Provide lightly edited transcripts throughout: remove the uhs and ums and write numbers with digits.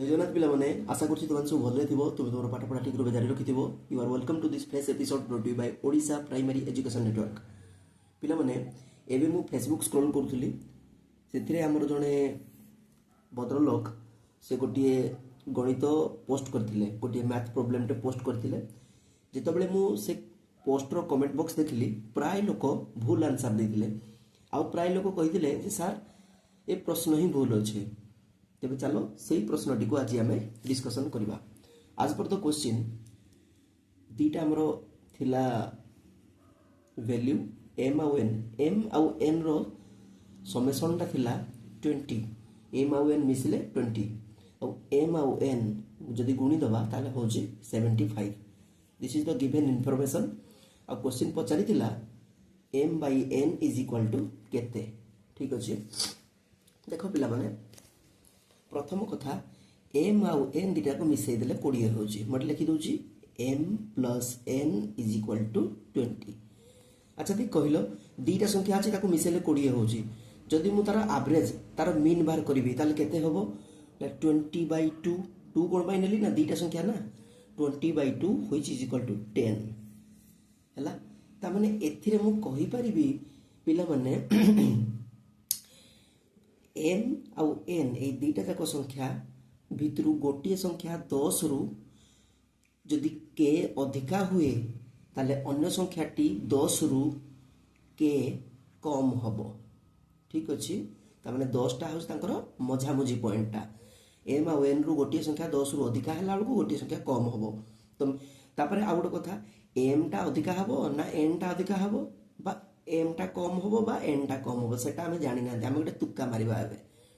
जय जगन्नाथ पिला माने आशा करछि तुम सब भले थिबो तुम तोर पाठ पढ़ा ठीक रूपे जारी रखिथिबो। You are welcome to this fresh episode brought you by Odisha primary education network. पिला माने एबे मु फेसबुक स्क्रॉल करथुली सेथिरे हमर जणे भद्रलोक से गोटिए गणित पोस्ट करथिले, गोटिए मैथ प्रॉब्लम टे पोस्ट करथिले। जेतबेले मु से पोस्ट रो कमेंट बॉक्स देखली प्राय लोक भूल आंसर देथिले आ प्राय लोक कहिथिले जे सर ए प्रश्न ही भूल अछि। तेबे चलो सही प्रश्नटी को आज आम डिस्कसन करवा। आज पर द क्वेश्चन दीटा हमरो थिला वैल्यू एम आउ एन रो समेसन टा थिला 20। एम आउ एन मिसले 20 और एम आउ एन जदि गुणी दबा ताले होची 75। This is the given information. आ क्वेश्चन पचारि थिला M by N is equal to केते। ठीक अछि, देखो पिला माने प्रथम कथा एम आउ एन दीटा को मिसई देले 20 होची। मत लिखि दोची M plus N is equal to 20। अच्छा दी कहलो दीटा संख्या अछि ताको मिसेले 20 होची। जदि मु तार एवरेज तार मीन बाहर करबी ताले केते होबो 20/2। 2 कोन बाय नेली ना दीटा संख्या ना 20/2 व्हिच इज इक्वल टू 10 हला। ता माने एथिरे मु कहि परिबी पिला माने एम आउ एन ए दुईटा जाक संख्या भितर गोटे संख्या 10 रु जदि के अधिका हुए ताले अन्य संख्याटी 10 रु के कम हबो। ठीक अछि, ता माने 10 टा होस तांकर मझामझी पॉइंट टा। एम आउ एन रु गोटे संख्या 10 रु अधिका हला बेलको गोटे संख्या कम हबो। तो तापरे आ गोटे कथा एम टा अधिका हबो ना एन टा अधिका हबो बा एम टा कम होबो बा एन टा कम होबो सेटा हमें जानि ना। हम गोटे तुक्का मारिबा एबे।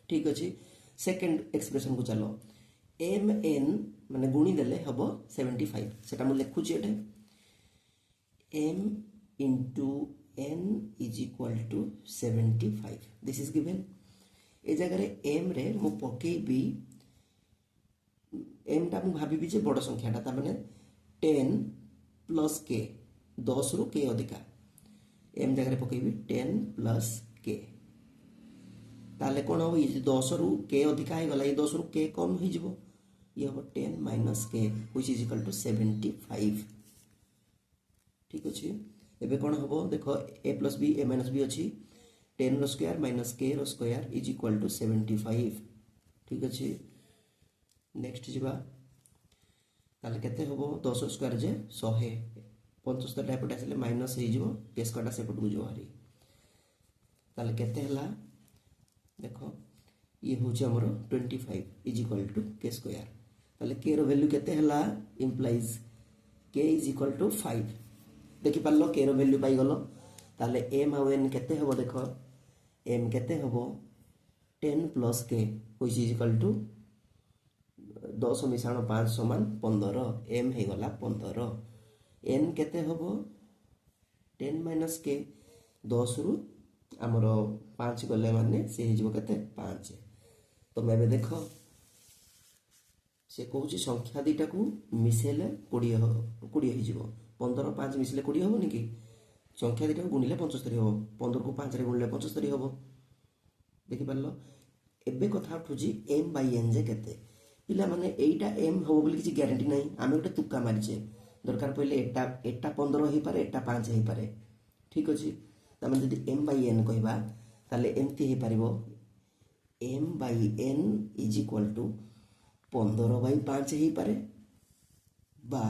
ठीक अछि, सेकंड एक्सप्रेशन को चलो एम एन माने गुणी देले हबो 75। सेटा मु लिखु छी एटे M into N is equal to 75। This is given. ए जगह रे एम रे मु पकेबी एम टा मु भाबिबी जे बड़ संख्याटा ता माने 10 प्लस के 10 रु के अधिका एम जगह पकेबी 10 प्लस के ताले कौन हो 10 रु के अधिका है गला 10 रु के कम हो जिवो ये हो 10 माइनस के व्हिच इज इक्वल टू 75। ठीक अछि, एबे कौन होबो देखो a plus b a minus b अछि 10 रो स्क्वायर माइनस k रो स्क्वायर इज इक्वल टू 75। ठीक अछि, नेक्स्ट जिबा ताले केते होबो 10 स्क्वायर जे 100 75 टा एपटे आसले माइनस हे जिवो के स्क्वायर टा सेपट को जो हरी ताले केते हला देखो ये होची हमरो 25 इज इक्वल टू के स्क्वायर। ताले के रो वैल्यू केते हला इंप्लाइज के इज इक्वल टू 5। देखि पालो के रो वैल्यू पाई गलो ताले एम आउ एन केते हबो देखो एम केते हबो 10 प्लस के व्हिच इज इक्वल टू 10 मिसाण 5 समान 15 एम हे गला 15। एन केते हबो 10 माइनस के 10 रु हमरो 5 गले माने से हे जिवो केते 5। तो मैं देखो से कहूची संख्या दीटा को मिसेले 20 हे जिवो 15 5 मिसले 20 होबो निकी संख्या दीटा को गुणिले 75 होबो 15 को 5 रे गुणिले 75 होबो। देखि पारलो एबे कथा उठुची m बाय n जे केते पिला माने एटा m होबो बोली किछि ग्यारंटी नै। आमे गोटे तुक्का मारिचे दरकार पहिले एटा 15 हे पारे एटा 5 हे पारे। ठीक अछि, तमे जदि m बाय n कहबा ताले एमती हे पारिबो m by n is equal to 15 by 5 हे पारे बा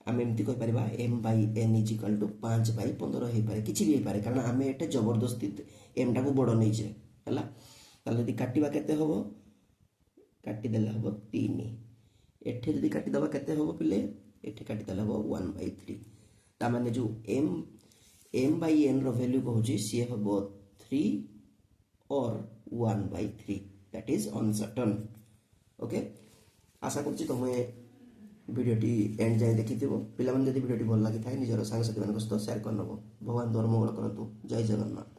आमे एमती कहि परिबा m by n is equal to 5 by 15 हे पारे किछि भी हे पारे कारण आमे एटा जबरदस्ती m टा को बड़ नै जे हला। ताले यदि काटिबा केते होबो काटि देले होबो 3 एठे यदि काटि दबा केते होबो पिले एठे काटि देले होबो 1/3। ता माने जो m by n row value कहूची सी होबो 3 और 1/3 दैट इज अनसर्टेन। ओके, आशा करछि तुमे वीडियोटी एंड जाय देखिथिबो। पिला मन जदि वीडियोटी भल लागि थाए निजर सांग साथी मानक सहित शेयर करनबो। भगवान तोर मंगल करंतु। जय जगन्नाथ।